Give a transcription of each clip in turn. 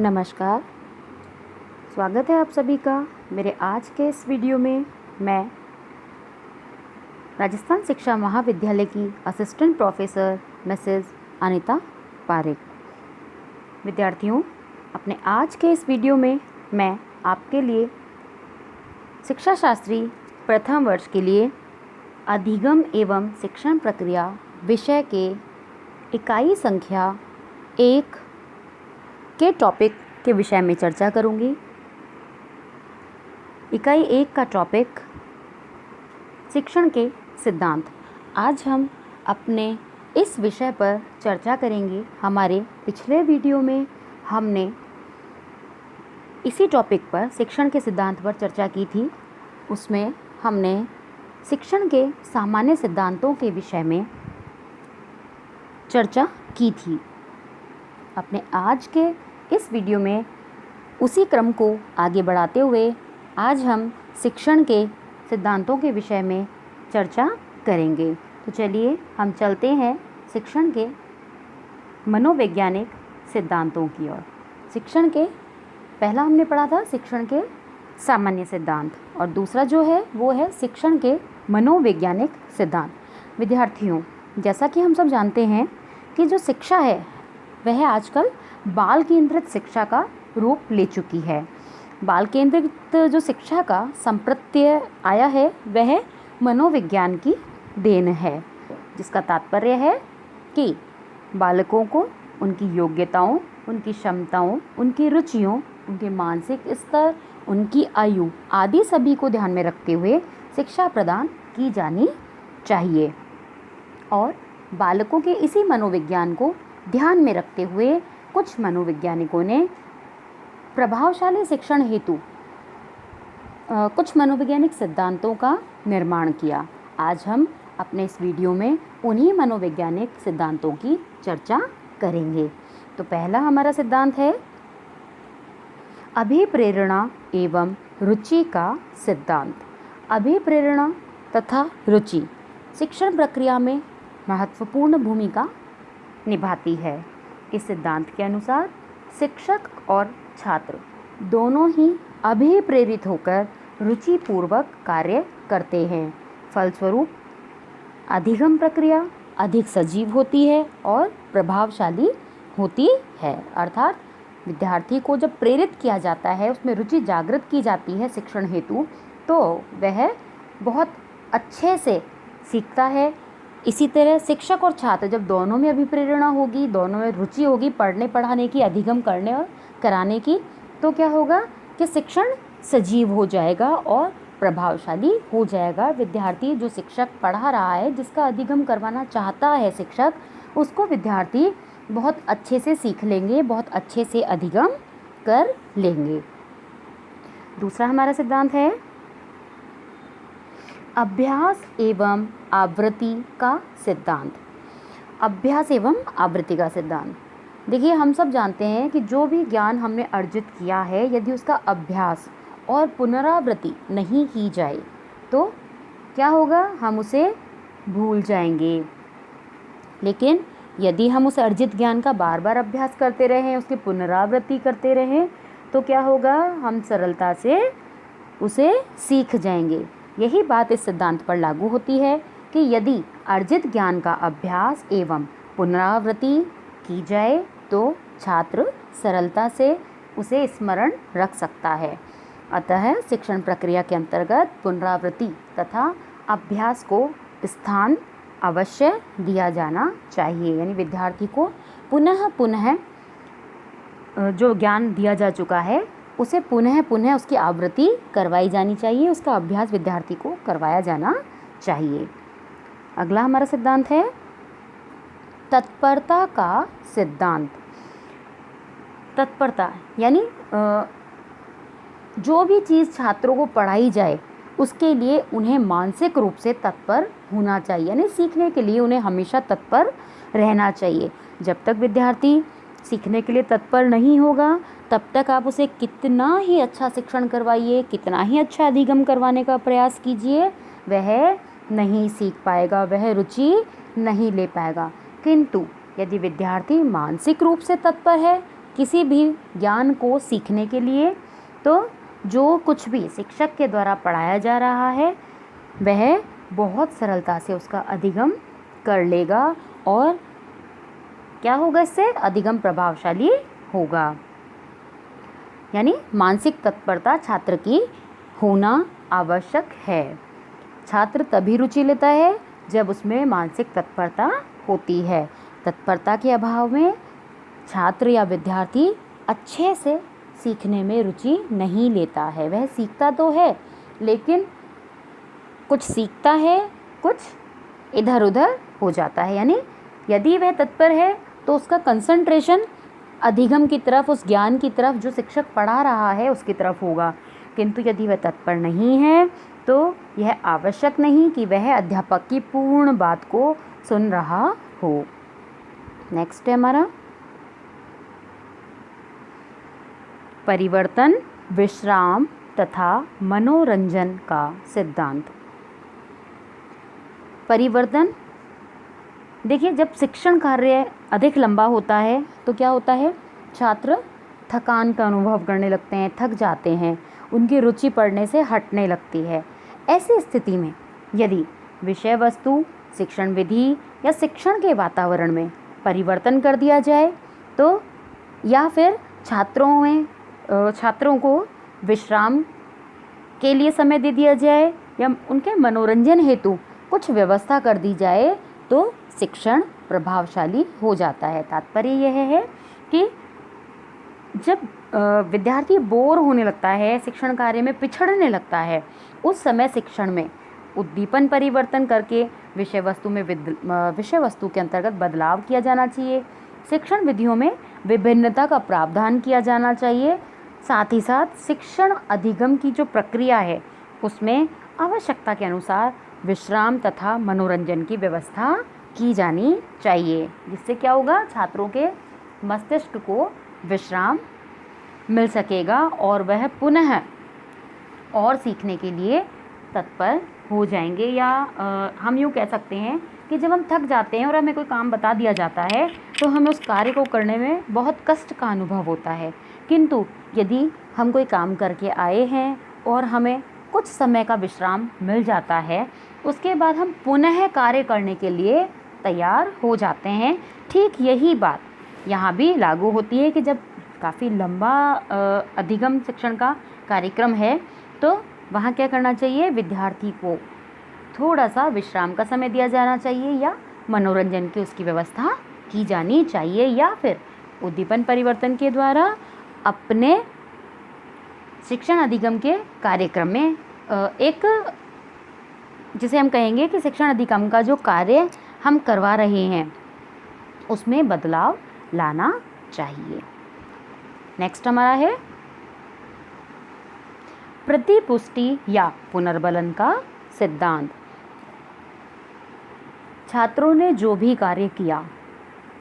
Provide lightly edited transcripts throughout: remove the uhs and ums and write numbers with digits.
नमस्कार। स्वागत है आप सभी का मेरे आज के इस वीडियो में। मैं राजस्थान शिक्षा महाविद्यालय की assistant professor Mrs Anita Parekh. विद्यार्थियों, अपने आज के इस वीडियो में मैं आपके लिए शिक्षा शास्त्री प्रथम वर्ष के लिए अधिगम एवं शिक्षण प्रक्रिया विषय के इकाई संख्या 1 के टॉपिक के विषय में चर्चा करूंगी। इकाई 1 का टॉपिक शिक्षण के सिद्धांत। आज हम अपने इस विषय पर चर्चा करेंगे। हमारे पिछले वीडियो में हमने इसी टॉपिक पर शिक्षण के सिद्धांत पर चर्चा की थी। उसमें हमने शिक्षण के सामान्य सिद्धांतों के विषय में चर्चा की थी। अपने आज के इस वीडियो में उसी क्रम को आगे बढ़ाते हुए आज हम शिक्षण के सिद्धांतों के विषय में चर्चा करेंगे। तो चलिए हम चलते हैं शिक्षण के मनोवैज्ञानिक सिद्धांतों की ओर। शिक्षण के पहला हमने पढ़ा था शिक्षण के सामान्य सिद्धांत, और दूसरा जो है वो है शिक्षण के मनोवैज्ञानिक सिद्धांत। विद्यार्थियों, जैसा कि हम सब जानते हैं कि जो शिक्षा है वह आजकल बाल केंद्रित शिक्षा का रूप ले चुकी है। बाल केंद्रित जो शिक्षा का संप्रत्यय आया है वह मनोविज्ञान की देन है, जिसका तात्पर्य है कि बालकों को उनकी योग्यताओं, उनकी क्षमताओं, उनकी रुचियों, उनके मानसिक स्तर, उनकी आयु आदि सभी को ध्यान में रखते हुए शिक्षा प्रदान की जानी चाहिए। और बालकों के इसी मनोविज्ञान को ध्यान में रखते हुए कुछ मनोवैज्ञानिकों ने प्रभावशाली शिक्षण हेतु कुछ मनोवैज्ञानिक सिद्धांतों का निर्माण किया। आज हम अपने इस वीडियो में उन्हीं मनोवैज्ञानिक सिद्धांतों की चर्चा करेंगे। तो पहला हमारा सिद्धांत है अभिप्रेरणा एवं रुचि का सिद्धांत। अभिप्रेरणा तथा रुचि शिक्षण प्रक्रिया में महत्वपूर्ण भूमिका निभाती है। इस सिद्धांत के अनुसार शिक्षक और छात्र दोनों ही अभिप्रेरित होकर रुचिपूर्वक कार्य करते हैं। फलस्वरूप अधिगम प्रक्रिया अधिक सजीव होती है और प्रभावशाली होती है। अर्थात विद्यार्थी को जब प्रेरित किया जाता है, उसमें रुचि जागृत की जाती है शिक्षण हेतु, तो वह बहुत अच्छे से सीखता है। इसी तरह शिक्षक और छात्र जब दोनों में अभिप्रेरणा होगी, दोनों में रुचि होगी पढ़ने पढ़ाने की, अधिगम करने और कराने की, तो क्या होगा कि शिक्षण सजीव हो जाएगा और प्रभावशाली हो जाएगा। विद्यार्थी जो शिक्षक पढ़ा रहा है, जिसका अधिगम करवाना चाहता है शिक्षक, उसको विद्यार्थी बहुत अच्छे से सीख लेंगे, बहुत अच्छे से अधिगम कर लेंगे। दूसरा हमारा सिद्धांत है अभ्यास एवं आवृत्ति का सिद्धांत। अभ्यास एवं आवृत्ति का सिद्धांत। देखिए, हम सब जानते हैं कि जो भी ज्ञान हमने अर्जित किया है, यदि उसका अभ्यास और पुनरावृत्ति नहीं की जाए तो क्या होगा, हम उसे भूल जाएंगे। लेकिन यदि हम उस अर्जित ज्ञान का बार बार अभ्यास करते रहें, उसकी पुनरावृत्ति करते रहें, तो क्या होगा, हम सरलता से उसे सीख जाएंगे। यही बात इस सिद्धांत पर लागू होती है कि यदि अर्जित ज्ञान का अभ्यास एवं पुनरावृत्ति की जाए तो छात्र सरलता से उसे स्मरण रख सकता है। अतः शिक्षण प्रक्रिया के अंतर्गत पुनरावृत्ति तथा अभ्यास को स्थान अवश्य दिया जाना चाहिए। यानी विद्यार्थी को पुनः पुनः जो ज्ञान दिया जा चुका है उसे पुनः पुनः उसकी आवृत्ति करवाई जानी चाहिए, उसका अभ्यास विद्यार्थी को करवाया जाना चाहिए। अगला हमारा सिद्धांत है तत्परता का सिद्धांत। तत्परता यानी जो भी चीज़ छात्रों को पढ़ाई जाए उसके लिए उन्हें मानसिक रूप से तत्पर होना चाहिए। यानी सीखने के लिए उन्हें हमेशा तत्पर रहना चाहिए। जब तक विद्यार्थी सीखने के लिए तत्पर नहीं होगा, तब तक आप उसे कितना ही अच्छा शिक्षण करवाइए, कितना ही अच्छा अधिगम करवाने का प्रयास कीजिए, वह नहीं सीख पाएगा, वह रुचि नहीं ले पाएगा। किंतु यदि विद्यार्थी मानसिक रूप से तत्पर है किसी भी ज्ञान को सीखने के लिए तो जो कुछ भी शिक्षक के द्वारा पढ़ाया जा रहा है वह बहुत सरलता से उसका अधिगम कर लेगा और क्या होगा, इससे अधिगम प्रभावशाली होगा। यानी मानसिक तत्परता छात्र की होना आवश्यक है। छात्र तभी रुचि लेता है जब उसमें मानसिक तत्परता होती है। तत्परता के अभाव में छात्र या विद्यार्थी अच्छे से सीखने में रुचि नहीं लेता है। वह सीखता तो है लेकिन कुछ सीखता है, कुछ इधर उधर हो जाता है। यानी यदि वह तत्पर है तो उसका कंसंट्रेशन अधिगम की तरफ, उस ज्ञान की तरफ जो शिक्षक पढ़ा रहा है उसकी तरफ होगा। किंतु यदि वह तत्पर नहीं है तो यह आवश्यक नहीं कि वह अध्यापक की पूर्ण बात को सुन रहा हो। नेक्स्ट है हमारा परिवर्तन, विश्राम तथा मनोरंजन का सिद्धांत। परिवर्तन, देखिए जब शिक्षण कार्य अधिक लंबा होता है तो क्या होता है, छात्र थकान का अनुभव करने लगते हैं, थक जाते हैं, उनकी रुचि पढ़ने से हटने लगती है। ऐसी स्थिति में यदि विषय वस्तु, शिक्षण विधि या शिक्षण के वातावरण में परिवर्तन कर दिया जाए तो या फिर छात्रों को विश्राम के लिए समय दे दिया जाए या उनके मनोरंजन हेतु कुछ व्यवस्था कर दी जाए तो शिक्षण प्रभावशाली हो जाता है। तात्पर्य यह है कि जब विद्यार्थी बोर होने लगता है, शिक्षण कार्य में पिछड़ने लगता है, उस समय शिक्षण में उद्दीपन परिवर्तन करके विषय वस्तु के अंतर्गत बदलाव किया जाना चाहिए। शिक्षण विधियों में विभिन्नता का प्रावधान किया जाना चाहिए। साथ ही साथ शिक्षण अधिगम की जो प्रक्रिया है उसमें आवश्यकता के अनुसार विश्राम तथा मनोरंजन की व्यवस्था की जानी चाहिए, जिससे क्या होगा, छात्रों के मस्तिष्क को विश्राम मिल सकेगा और वह पुनः और सीखने के लिए तत्पर हो जाएंगे। या हम यूँ कह सकते हैं कि जब हम थक जाते हैं और हमें कोई काम बता दिया जाता है तो हमें उस कार्य को करने में बहुत कष्ट का अनुभव होता है। किंतु यदि हम कोई काम करके आए हैं और हमें कुछ समय का विश्राम मिल जाता है, उसके बाद हम पुनः कार्य करने के लिए तैयार हो जाते हैं। ठीक यही बात यहाँ भी लागू होती है कि जब काफ़ी लंबा अधिगम शिक्षण का कार्यक्रम है तो वहाँ क्या करना चाहिए, विद्यार्थी को थोड़ा सा विश्राम का समय दिया जाना चाहिए या मनोरंजन की उसकी व्यवस्था की जानी चाहिए, या फिर उद्दीपन परिवर्तन के द्वारा अपने शिक्षण अधिगम के कार्यक्रम में एक, जिसे हम कहेंगे कि शिक्षण अधिगम का जो कार्य हम करवा रहे हैं उसमें बदलाव लाना चाहिए। नेक्स्ट हमारा है प्रतिपुष्टि या पुनर्बलन का सिद्धांत। छात्रों ने जो भी कार्य किया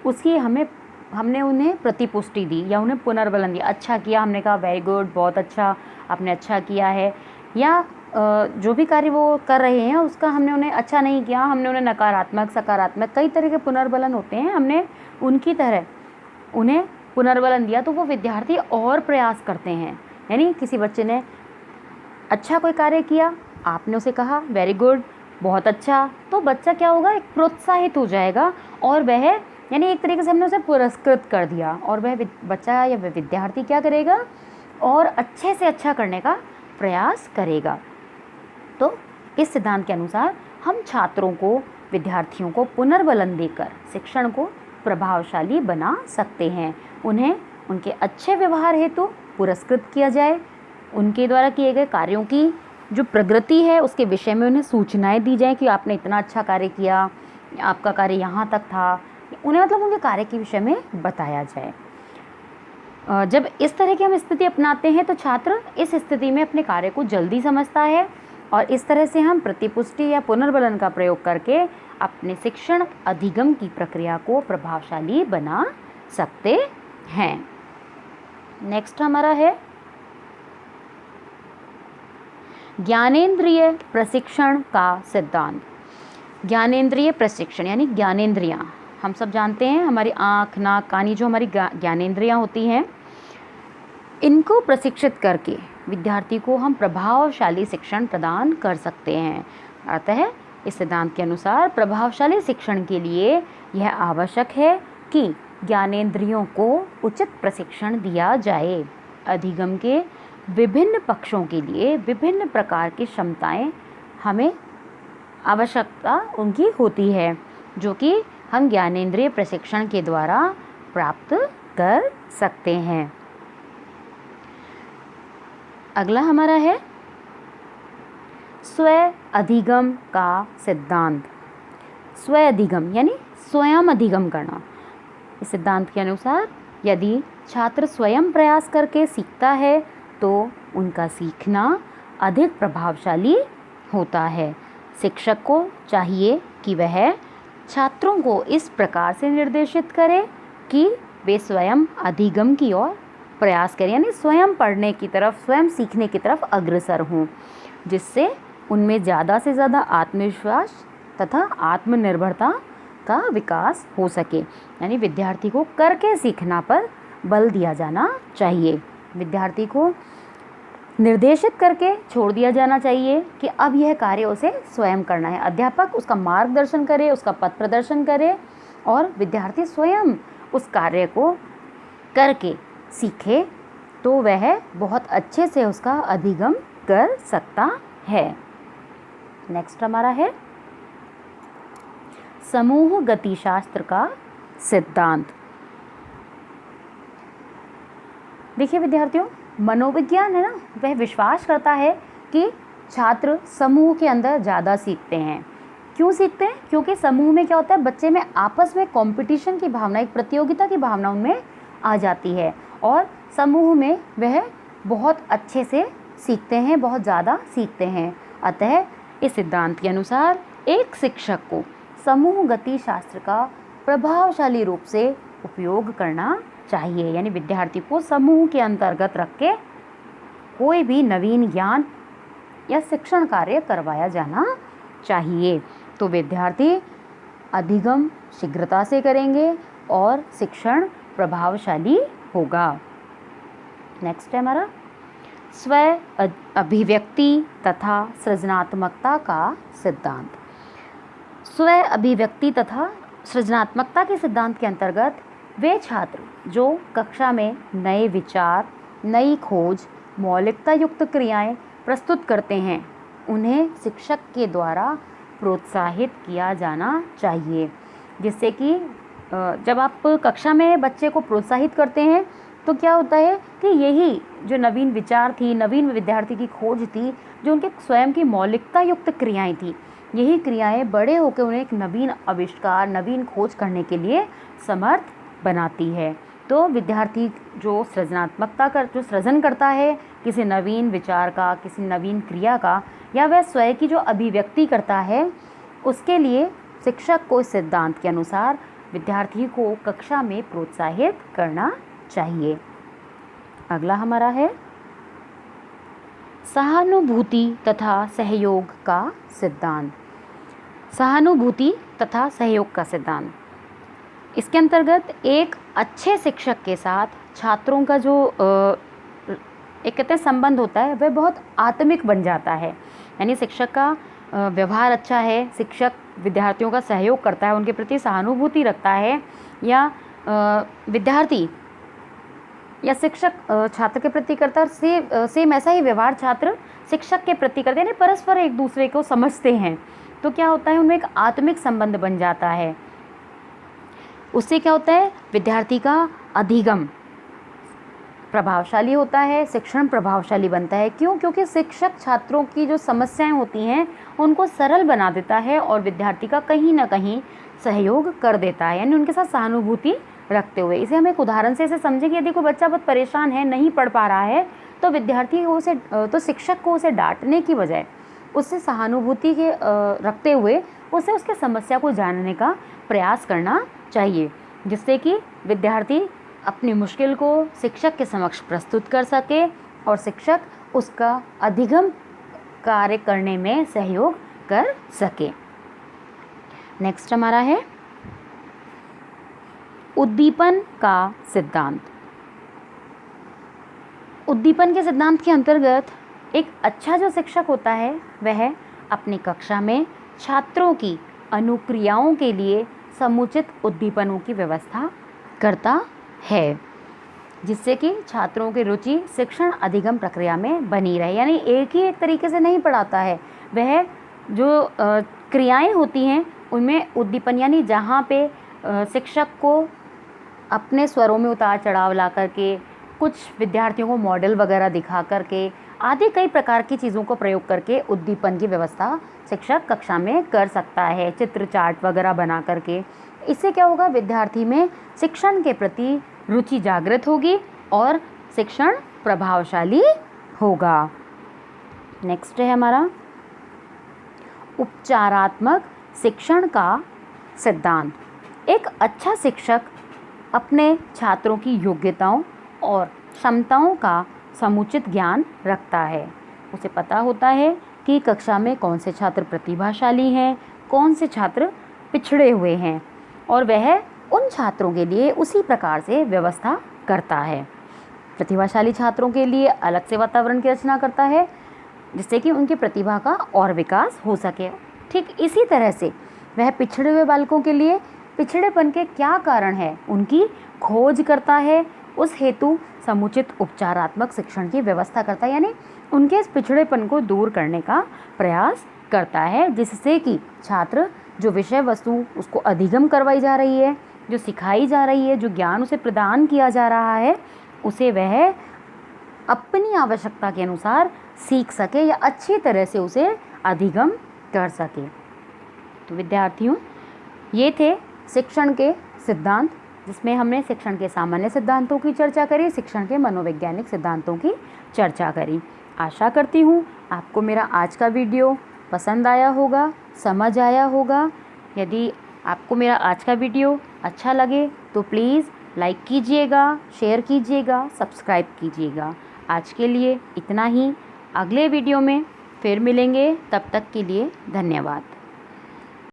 उसकी हमने उन्हें प्रतिपुष्टि दी या उन्हें पुनर्बलन दिया। अच्छा किया, हमने कहा वेरी गुड, बहुत अच्छा, आपने अच्छा किया है। या जो भी कार्य वो कर रहे हैं उसका हमने उन्हें अच्छा नहीं किया, हमने उन्हें नकारात्मक, सकारात्मक, कई तरह के पुनर्बलन होते हैं, हमने उनकी तरह उन्हें पुनर्बलन दिया तो वो विद्यार्थी और प्रयास करते हैं। यानी किसी बच्चे ने अच्छा कोई कार्य किया, आपने उसे कहा वेरी गुड, बहुत अच्छा, तो बच्चा क्या होगा, एक प्रोत्साहित हो जाएगा और वह, यानी एक तरीके से हमने उसे पुरस्कृत कर दिया और वह बच्चा या वह विद्यार्थी क्या करेगा, और अच्छे से अच्छा करने का प्रयास करेगा। तो इस सिद्धांत के अनुसार हम छात्रों को, विद्यार्थियों को पुनर्बलन देकर शिक्षण को प्रभावशाली बना सकते हैं। उन्हें उनके अच्छे व्यवहार हेतु पुरस्कृत किया जाए, उनके द्वारा किए गए कार्यों की जो प्रगति है उसके विषय में उन्हें सूचनाएं दी जाएं कि आपने इतना अच्छा कार्य किया, आपका कार्य यहाँ तक था, उन्हें मतलब उनके कार्य के विषय में बताया जाए। जब इस तरह की हम स्थिति अपनाते हैं तो छात्र इस स्थिति में अपने कार्य को जल्दी समझता है और इस तरह से हम प्रतिपुष्टि या पुनर्बलन का प्रयोग करके अपने शिक्षण अधिगम की प्रक्रिया को प्रभावशाली बना सकते हैं। नेक्स्ट हमारा है ज्ञानेंद्रिय प्रशिक्षण का सिद्धांत। ज्ञानेंद्रिय प्रशिक्षण यानी ज्ञानेंद्रियाँ हम सब जानते हैं हमारी आँख, नाक, कान, जो हमारी ज्ञानेंद्रियाँ होती हैं, इनको प्रशिक्षित करके विद्यार्थी को हम प्रभावशाली शिक्षण प्रदान कर सकते हैं। अतः इस सिद्धांत के अनुसार प्रभावशाली शिक्षण के लिए यह आवश्यक है कि ज्ञानेंद्रियों को उचित प्रशिक्षण दिया जाए। अधिगम के विभिन्न पक्षों के लिए विभिन्न प्रकार की क्षमताएं हमें आवश्यकता उनकी होती है, जो कि हम ज्ञानेंद्रिय प्रशिक्षण के द्वारा प्राप्त कर सकते हैं। अगला हमारा है स्व अधिगम का सिद्धांत। स्व अधिगम यानी स्वयं अधिगम करना। इस सिद्धांत के अनुसार यदि छात्र स्वयं प्रयास करके सीखता है तो उनका सीखना अधिक प्रभावशाली होता है। शिक्षक को चाहिए कि वह छात्रों को इस प्रकार से निर्देशित करे कि वे स्वयं अधिगम की ओर प्रयास करें, यानी स्वयं पढ़ने की तरफ, स्वयं सीखने की तरफ अग्रसर हों, जिससे उनमें ज़्यादा से ज़्यादा आत्मविश्वास तथा आत्मनिर्भरता का विकास हो सके। यानी विद्यार्थी को करके सीखना पर बल दिया जाना चाहिए। विद्यार्थी को निर्देशित करके छोड़ दिया जाना चाहिए कि अब यह कार्य उसे स्वयं करना है। अध्यापक उसका मार्गदर्शन करे, उसका पथ प्रदर्शन करे और विद्यार्थी स्वयं उस कार्य को करके सीखे तो वह बहुत अच्छे से उसका अधिगम कर सकता है। नेक्स्ट हमारा है समूह गतिशास्त्र का सिद्धांत। देखिए विद्यार्थियों, मनोविज्ञान है ना, वह विश्वास करता है कि छात्र समूह के अंदर ज़्यादा सीखते हैं। क्यों सीखते हैं? क्योंकि समूह में क्या होता है, बच्चे में आपस में कंपटीशन की भावना, एक प्रतियोगिता की भावना उनमें आ जाती है और समूह में वह बहुत अच्छे से सीखते हैं, बहुत ज़्यादा सीखते हैं। अतः इस सिद्धांत के अनुसार एक शिक्षक को समूह गति शास्त्र का प्रभावशाली रूप से उपयोग करना चाहिए। यानी विद्यार्थी को समूह के अंतर्गत रख के कोई भी नवीन ज्ञान या शिक्षण कार्य करवाया जाना चाहिए, तो विद्यार्थी अधिगम शीघ्रता से करेंगे और शिक्षण प्रभावशाली होगा। नेक्स्ट है हमारा स्व अभिव्यक्ति तथा सृजनात्मकता का सिद्धांत। स्व अभिव्यक्ति तथा सृजनात्मकता के सिद्धांत के अंतर्गत वे छात्र जो कक्षा में नए विचार, नई खोज, मौलिकता युक्त क्रियाएं प्रस्तुत करते हैं, उन्हें शिक्षक के द्वारा प्रोत्साहित किया जाना चाहिए। जिससे कि जब आप कक्षा में बच्चे को प्रोत्साहित करते हैं तो क्या होता है कि यही जो नवीन विचार थी, नवीन विद्यार्थी की खोज थी, जो उनके स्वयं की मौलिकता युक्त क्रियाएं थी, यही क्रियाएं बड़े होकर उन्हें एक नवीन आविष्कार, नवीन खोज करने के लिए समर्थ बनाती है। तो विद्यार्थी जो सृजनात्मकता का जो सृजन करता है किसी नवीन विचार का, किसी नवीन क्रिया का, या वह स्वयं की जो अभिव्यक्ति करता है, उसके लिए शिक्षक को इस सिद्धांत के अनुसार विद्यार्थी को कक्षा में प्रोत्साहित करना चाहिए। अगला हमारा है सहानुभूति तथा सहयोग का सिद्धांत। सहानुभूति तथा सहयोग का सिद्धांत, इसके अंतर्गत एक अच्छे शिक्षक के साथ छात्रों का जो एक कहते हैं संबंध होता है, वह बहुत आत्मिक बन जाता है। यानी शिक्षक का व्यवहार अच्छा है, शिक्षक विद्यार्थियों का सहयोग करता है, उनके प्रति सहानुभूति रखता है, या विद्यार्थी या शिक्षक छात्र के प्रति करता है, सेम ऐसा ही व्यवहार छात्र शिक्षक के प्रति करते हैं। यानी परस्पर एक दूसरे को समझते हैं, तो क्या होता है उनमें एक आत्मिक संबंध बन जाता है। उससे क्या होता है, विद्यार्थी का अधिगम प्रभावशाली होता है, शिक्षण प्रभावशाली बनता है। क्यों? क्योंकि शिक्षक छात्रों की जो समस्याएं होती हैं उनको सरल बना देता है और विद्यार्थी का कहीं ना कहीं सहयोग कर देता है, यानी उनके साथ सहानुभूति रखते हुए। इसे हम एक उदाहरण से इसे समझें कि यदि कोई बच्चा बहुत परेशान है, नहीं पढ़ पा रहा है, तो विद्यार्थी को उसे तो शिक्षक को उसे डांटने की बजाय उससे सहानुभूति के रखते हुए उसे उसके समस्या को जानने का प्रयास करना चाहिए, जिससे कि विद्यार्थी अपनी मुश्किल को शिक्षक के समक्ष प्रस्तुत कर सके और शिक्षक उसका अधिगम कार्य करने में सहयोग कर सके। नेक्स्ट हमारा है उद्दीपन का सिद्धांत। उद्दीपन के सिद्धांत के अंतर्गत एक अच्छा जो शिक्षक होता है वह अपनी कक्षा में छात्रों की अनुक्रियाओं के लिए समुचित उद्दीपनों की व्यवस्था करता है, जिससे कि छात्रों की रुचि शिक्षण अधिगम प्रक्रिया में बनी रहे। यानी एक तरीके से नहीं पढ़ाता है, वह जो क्रियाएं होती हैं उनमें उद्दीपन, यानी जहाँ पे शिक्षक को अपने स्वरों में उतार चढ़ाव ला करके, कुछ विद्यार्थियों को मॉडल वगैरह दिखा करके आदि कई प्रकार की चीज़ों को प्रयोग करके उद्दीपन की व्यवस्था शिक्षक कक्षा में कर सकता है, चित्र चार्ट वगैरह बना करके। इससे क्या होगा, विद्यार्थी में शिक्षण के प्रति रुचि जागृत होगी और शिक्षण प्रभावशाली होगा। नेक्स्ट है हमारा उपचारात्मक शिक्षण का सिद्धांत। एक अच्छा शिक्षक अपने छात्रों की योग्यताओं और क्षमताओं का समुचित ज्ञान रखता है। उसे पता होता है कि कक्षा में कौन से छात्र प्रतिभाशाली हैं, कौन से छात्र पिछड़े हुए हैं, और वह उन छात्रों के लिए उसी प्रकार से व्यवस्था करता है। प्रतिभाशाली छात्रों के लिए अलग से वातावरण की रचना करता है, जिससे कि उनकी प्रतिभा का और विकास हो सके। ठीक इसी तरह से वह पिछड़े हुए बालकों के लिए पिछड़ेपन के क्या कारण है उनकी खोज करता है, उस हेतु समुचित उपचारात्मक शिक्षण की व्यवस्था करता है, यानी उनके इस पिछड़ेपन को दूर करने का प्रयास करता है, जिससे कि छात्र जो विषय वस्तु उसको अधिगम करवाई जा रही है, जो सिखाई जा रही है, जो ज्ञान उसे प्रदान किया जा रहा है, उसे वह अपनी आवश्यकता के अनुसार सीख सके या अच्छी तरह से उसे अधिगम कर सके। तो विद्यार्थियों, ये थे शिक्षण के सिद्धांत, जिसमें हमने शिक्षण के सामान्य सिद्धांतों की चर्चा करी, शिक्षण के मनोवैज्ञानिक सिद्धांतों की चर्चा करी। आशा करती हूँ आपको मेरा आज का वीडियो पसंद आया होगा, समझ आया होगा। यदि आपको मेरा आज का वीडियो अच्छा लगे तो प्लीज़ लाइक कीजिएगा, शेयर कीजिएगा, सब्सक्राइब कीजिएगा। आज के लिए इतना ही। अगले वीडियो में फिर मिलेंगे, तब तक के लिए धन्यवाद।